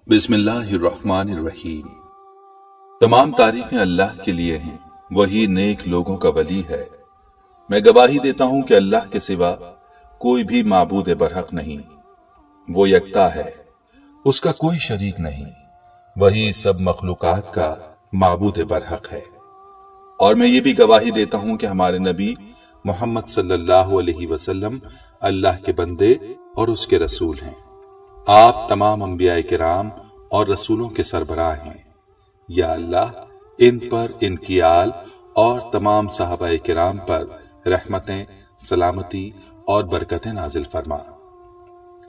बिस्मिल्लाहिर्रहमानिर्रहीम। तमाम तारीफें अल्लाह के लिए हैं, वही नेक लोगों का वली है। मैं गवाही देता हूं कि अल्लाह के सिवा कोई भी माबूद बरहक नहीं, वो यकता है, उसका कोई शरीक नहीं, वही सब मखलूकात का माबूद बरहक है। और मैं ये भी गवाही देता हूं कि हमारे नबी मोहम्मद सल्लल्लाहु अलैहि वसल्लम अल्लाह के बंदे और उसके रसूल हैं। आप तमाम अंबिया किराम और रसूलों के सरबराह हैं। या अल्लाह, इन पर, इनकी आल और तमाम सहाबा किराम पर रहमतें, सलामती और बरकतें नाजिल फरमा।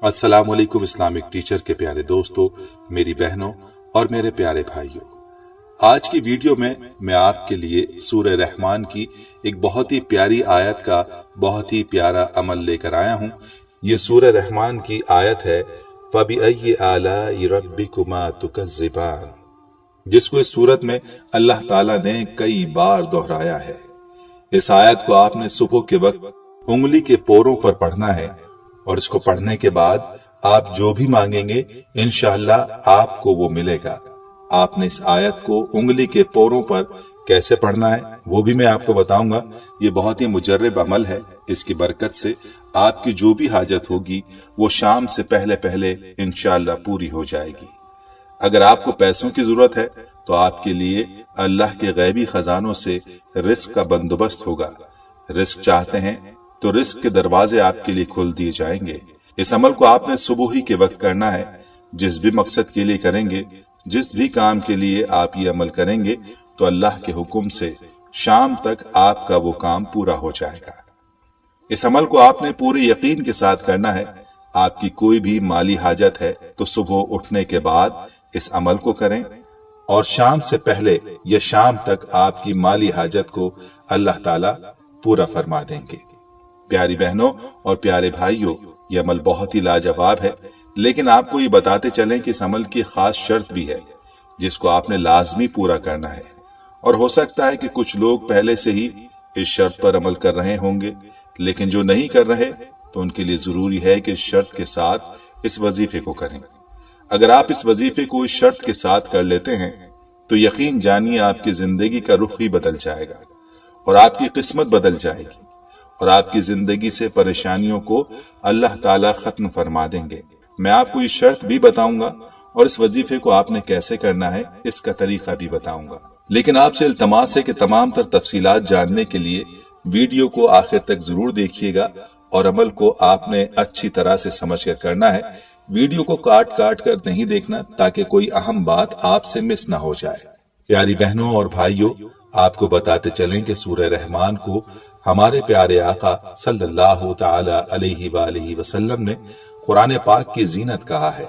अस्सलाम वालेकुम इस्लामिक टीचर के प्यारे दोस्तों, मेरी बहनों और मेरे प्यारे भाइयों। आज की वीडियो में मैं आपके लिए सूरह रहमान की एक बहुत ही प्यारी आयत का बहुत ही प्यारा अमल लेकर आया हूं। ये सूरह रहमान की आयत है फबिअय्यि आलाइ रब्बिकुमा तुकज़्ज़िबान, जिसको इस सूरत में अल्लाह ताला ने कई बार दोहराया है। इस आयत को आपने सुबह के वक्त उंगली के पोरों पर पढ़ना है और इसको पढ़ने के बाद आप जो भी मांगेंगे इंशाअल्लाह आपको वो मिलेगा। आपने इस आयत को उंगली के पोरों पर कैसे पढ़ना है वो भी मैं आपको बताऊंगा। ये बहुत ही मुजर्रब अमल है। इसकी बरकत से आपकी जो भी हाजत होगी वो शाम से पहले पहले इंशाअल्लाह पूरी हो जाएगी। अगर आपको पैसों की जरूरत है तो आपके लिए अल्लाह के गैबी खजानों से रिस्क का बंदोबस्त होगा। रिस्क चाहते हैं तो रिस्क के दरवाजे आपके लिए खोल दिए जाएंगे। इस अमल को आपने सुबह ही के वक्त करना है। जिस भी मकसद के लिए करेंगे, जिस भी काम के लिए आप ये अमल करेंगे तो अल्लाह के हुक्म से शाम तक आपका वो काम पूरा हो जाएगा। इस अमल को आपने पूरे यकीन के साथ करना है। आपकी कोई भी माली हाजत है तो सुबह उठने के बाद इस अमल को करें और शाम से पहले या शाम तक आपकी माली हाजत को अल्लाह ताला पूरा फरमा देंगे। प्यारी बहनों और प्यारे भाइयों, ये अमल बहुत ही लाजवाब है, लेकिन आपको ये बताते चलें कि इस अमल की खास शर्त भी है जिसको आपने लाजमी पूरा करना है। और हो सकता है कि कुछ लोग पहले से ही इस शर्त पर अमल कर रहे होंगे, लेकिन जो नहीं कर रहे तो उनके लिए जरूरी है कि इस शर्त के साथ इस वजीफे को करें। अगर आप इस वजीफे को इस शर्त के साथ कर लेते हैं तो यकीन जानिए आपकी जिंदगी का रुख ही बदल जाएगा और आपकी किस्मत बदल जाएगी और आपकी जिंदगी से परेशानियों को अल्लाह ताला खत्म फरमा देंगे। मैं आपको इस शर्त भी बताऊंगा और इस वजीफे को आपने कैसे करना है इसका तरीका भी बताऊंगा। लेकिन आपसे इल्तमास है कि तमाम तर तफसीलात जानने के लिए वीडियो को आखिर तक जरूर देखिएगा और अमल को आपने अच्छी तरह से समझ कर करना है। वीडियो को काट काट कर नहीं देखना ताकि कोई अहम बात आपसे मिस ना हो जाए। प्यारी बहनों और भाइयों, आपको बताते चलें कि सूरह रहमान को हमारे प्यारे आका सल्लल्लाहु ताला अलैहि वसल्लम ने कुरान पाक की जीनत कहा है।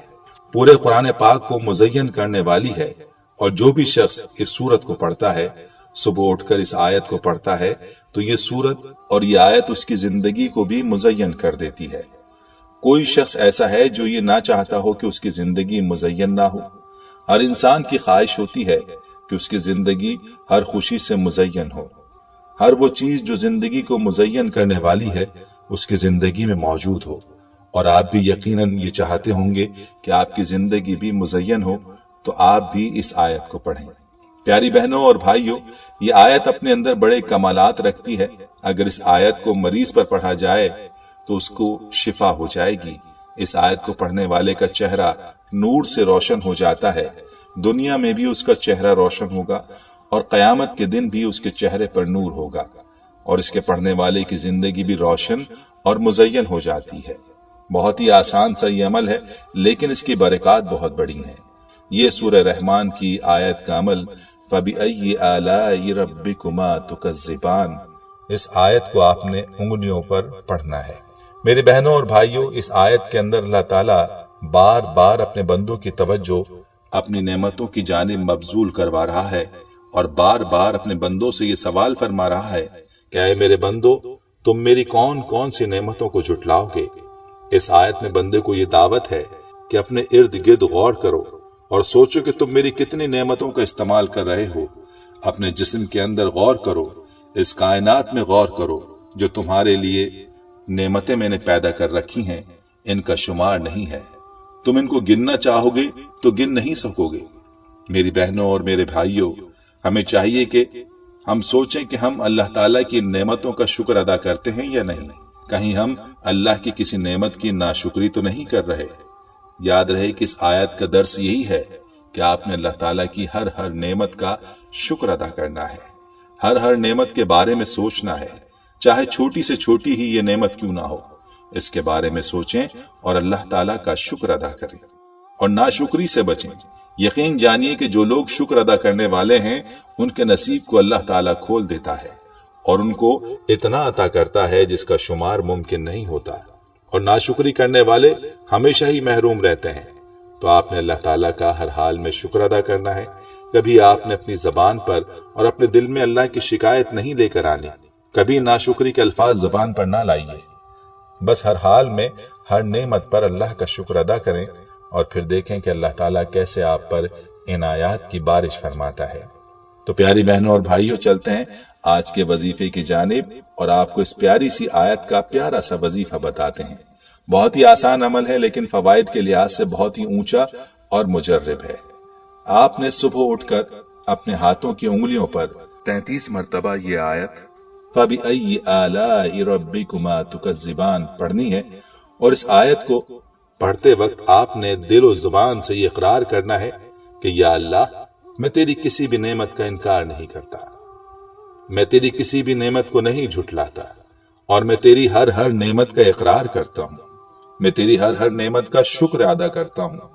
पूरे कुरान पाक को मुज़य्यन करने वाली है और जो भी शख्स इस सूरत को पढ़ता है, सुबह उठकर इस आयत को पढ़ता है तो ये सूरत और ये आयत उसकी जिंदगी को भी मुज़य्यन कर देती है। कोई शख्स ऐसा है जो ये ना चाहता हो कि उसकी जिंदगी मुज़य्यन ना हो। हर इंसान की ख्वाहिश होती है कि उसकी जिंदगी हर खुशी से मुज़य्यन हो। हर वो चीज जो जिंदगी को मुज़य्यन करने वाली है उसकी जिंदगी में मौजूद हो। और आप भी यकीनन ये चाहते होंगे कि आपकी जिंदगी भी मुज़य्यन हो, तो आप भी इस आयत को पढ़ें। प्यारी बहनों और भाइयों, ये आयत अपने अंदर बड़े कमालात रखती है। अगर इस आयत को मरीज पर पढ़ा जाए तो उसको शिफा हो जाएगी। इस आयत को पढ़ने वाले का चेहरा नूर से रोशन हो जाता है। दुनिया में भी उसका चेहरा रोशन होगा और कयामत के दिन भी उसके चेहरे पर नूर होगा और इसके पढ़ने वाले की जिंदगी भी रोशन और मुज़य्यन हो जाती है। बहुत ही आसान सा ये अमल है, लेकिन इसकी बरकत बहुत बड़ी है। ये सूरह रहमान की आयत का अमल फबिअय्यि आलाइ रब्बिकुमा तुकज़्ज़िबान, इस आयत को आपने उंगलियों पर पढ़ना है। मेरे बहनों और भाइयों, इस आयत के अंदर अल्लाह ताला बार बार अपने बंदों की तवज्जो अपनी नेमतों की जानिब मबजूल करवा रहा है और बार बार अपने बंदों से ये सवाल फरमा रहा है कि ऐ मेरे बंदो, तुम मेरी कौन कौन सी नेमतों को झुटलाओगे। इस आयत में बंदे को ये दावत है कि अपने इर्द गिर्द गौर करो और सोचो कि तुम मेरी कितनी नेमतों का इस्तेमाल कर रहे हो। अपने जिस्म के अंदर गौर करो, इस कायनात में गौर करो जो तुम्हारे लिए नेमतें मैंने पैदा कर रखी हैं, इनका शुमार नहीं है। तुम इनको गिनना चाहोगे तो गिन नहीं सकोगे। मेरी बहनों और मेरे भाइयों, हमें चाहिए कि हम सोचें कि हम अल्लाह ताला की नेमतों का शुक्र अदा करते हैं या नहीं। कहीं हम अल्लाह की किसी नेमत की नाशुक्री तो नहीं कर रहे। याद रहे कि इस आयत का दर्स यही है कि आपने अल्लाह ताला की हर हर नेमत का शुक्र अदा करना है, हर हर नेमत के बारे में सोचना है, चाहे छोटी से छोटी ही ये नेमत क्यों ना हो। इसके बारे में सोचें और अल्लाह ताला का शुक्र अदा करें और नाशुक्री से बचें। यकीन जानिए कि जो लोग शुक्र अदा करने वाले हैं उनके नसीब को अल्लाह ताला खोल देता है और उनको इतना अता करता है जिसका शुमार मुमकिन नहीं होता, और नाशुक्री करने वाले हमेशा ही महरूम रहते हैं। तो आपने अल्लाह ताला का हर हाल में शुक्र अदा करना है। कभी आपने अपनी जबान पर और अपने दिल में अल्लाह की शिकायत नहीं लेकर आनी। कभी नाशुक्री के अल्फाज जबान पर ना लाइए। बस हर हाल में हर नेमत पर अल्लाह का शुक्र अदा करें और फिर देखें कि अल्लाह ताला कैसे आप पर इनायात की बारिश फरमाता है। तो प्यारी बहनों और भाइयों, चलते हैं आज के वजीफे की जानिब और आपको इस प्यारी सी आयत का प्यारा सा वजीफा बताते हैं। बहुत ही आसान अमल है लेकिन फवाइद के लिहाज से बहुत ही ऊंचा और मुजर्रिब है। आपने सुबह उठकर अपने हाथों की उंगलियों पर 33 मरतबा ये आयत फबिअय्यि आलाइ रब्बिकुमा तुकज़्ज़िबान पढ़नी है, और इस आयत को पढ़ते वक्त आपने दिल और जुबान से ये इकरार करना है कि या अल्लाह, मैं तेरी किसी भी नेमत का इनकार नहीं करता, मैं तेरी किसी भी नेमत को नहीं झुठलाता, और मैं तेरी हर हर नेमत का इकरार करता हूँ, मैं तेरी हर हर नेमत का शुक्र अदा करता हूँ।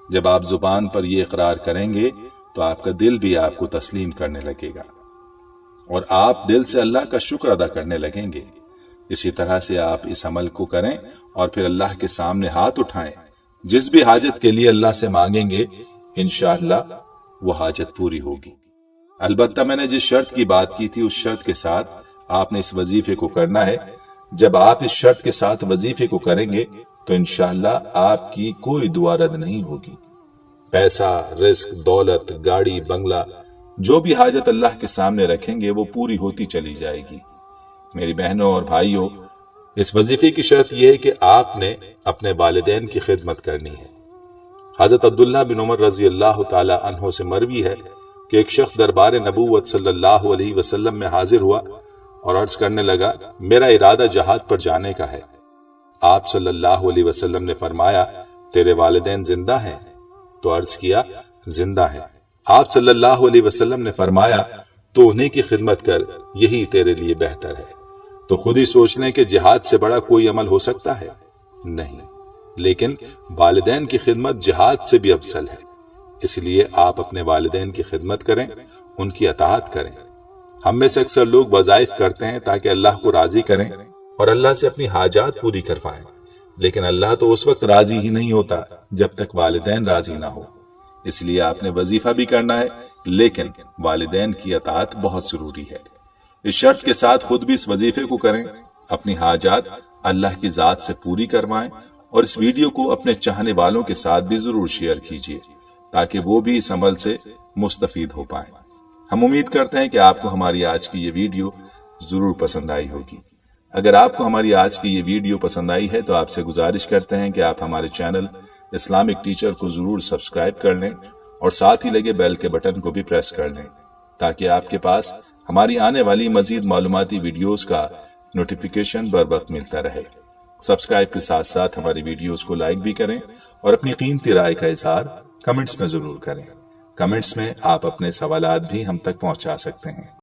जब आप जुबान पर ये इकरार करेंगे तो आपका दिल भी आपको तस्लीम करने लगेगा और आप दिल से अल्लाह का शुक्र अदा करने लगेंगे। इसी तरह से आप इस अमल को करें और फिर अल्लाह के सामने हाथ उठाएं। जिस भी हाजत के लिए अल्लाह से मांगेंगे इंशाअल्लाह वो हाजत पूरी होगी। अलबत्ता मैंने जिस शर्त की बात की थी उस शर्त के साथ आपने इस वजीफे को करना है। जब आप इस शर्त के साथ वजीफे को करेंगे तो इंशाअल्लाह आपकी कोई दुआ रद्द नहीं होगी। पैसा, रिस्क, दौलत, गाड़ी, बंगला, जो भी हाजत अल्लाह के सामने रखेंगे वो पूरी होती चली जाएगी। मेरी बहनों और भाइयों, इस वजीफे की शर्त यह है कि आपने अपने वालिदैन की खिदमत करनी है। हजरत अब्दुल्लाह बिन उमर रजी अल्लाह ताला अन्हो से मरवी है कि एक शख्स दरबार नबूवत सल्लल्लाहु अलैहि वसल्लम में हाजिर हुआ और अर्ज करने लगा, मेरा इरादा जहाद पर जाने का है। आप सल्लल्लाहु अलैहि वसल्लम ने फरमाया, तेरे वालिदैन जिंदा हैं? तो अर्ज किया, जिंदा हैं। आप सल्लल्लाहु अलैहि वसल्लम ने फरमाया, तो उन्हीं की खिदमत कर, यही तेरे लिए बेहतर है। तो खुद ही सोच लें कि जिहाद से बड़ा कोई अमल हो सकता है? नहीं, लेकिन वालिदैन की खिदमत जिहाद से भी अफजल है। इसलिए आप अपने वालिदैन की खिदमत करें, उनकी अताअत करें। हम में से अक्सर लोग वज़ाइफ करते हैं ताकि अल्लाह को राजी करें और अल्लाह से अपनी हाजात पूरी करवाएं, लेकिन अल्लाह तो उस वक्त राजी ही नहीं होता जब तक वालिदैन राजी ना हो। इसलिए आपने वजीफा भी करना है, लेकिन वालिदैन की अताअत बहुत जरूरी है। इस शर्त के साथ खुद भी इस वजीफे को करें, अपनी हाजात अल्लाह की जात से पूरी करवाएं और इस वीडियो को अपने चाहने वालों के साथ भी जरूर शेयर कीजिए ताकि वो भी इस अमल से मुस्तफीद हो पाए। हम उम्मीद करते हैं कि आपको हमारी आज की ये वीडियो जरूर पसंद आई होगी। अगर आपको हमारी आज की ये वीडियो पसंद आई है तो आपसे गुजारिश करते हैं कि आप हमारे चैनल इस्लामिक टीचर को जरूर सब्सक्राइब कर लें और साथ ही लगे बेल के बटन को भी प्रेस कर लें ताकि आपके पास हमारी आने वाली मजीद मालूमाती वीडियोस का नोटिफिकेशन बर वक्त मिलता रहे। सब्सक्राइब के साथ साथ हमारी वीडियोस को लाइक भी करें और अपनी कीमती राय का इजहार कमेंट्स में जरूर करें। कमेंट्स में आप अपने सवालात भी हम तक पहुंचा सकते हैं।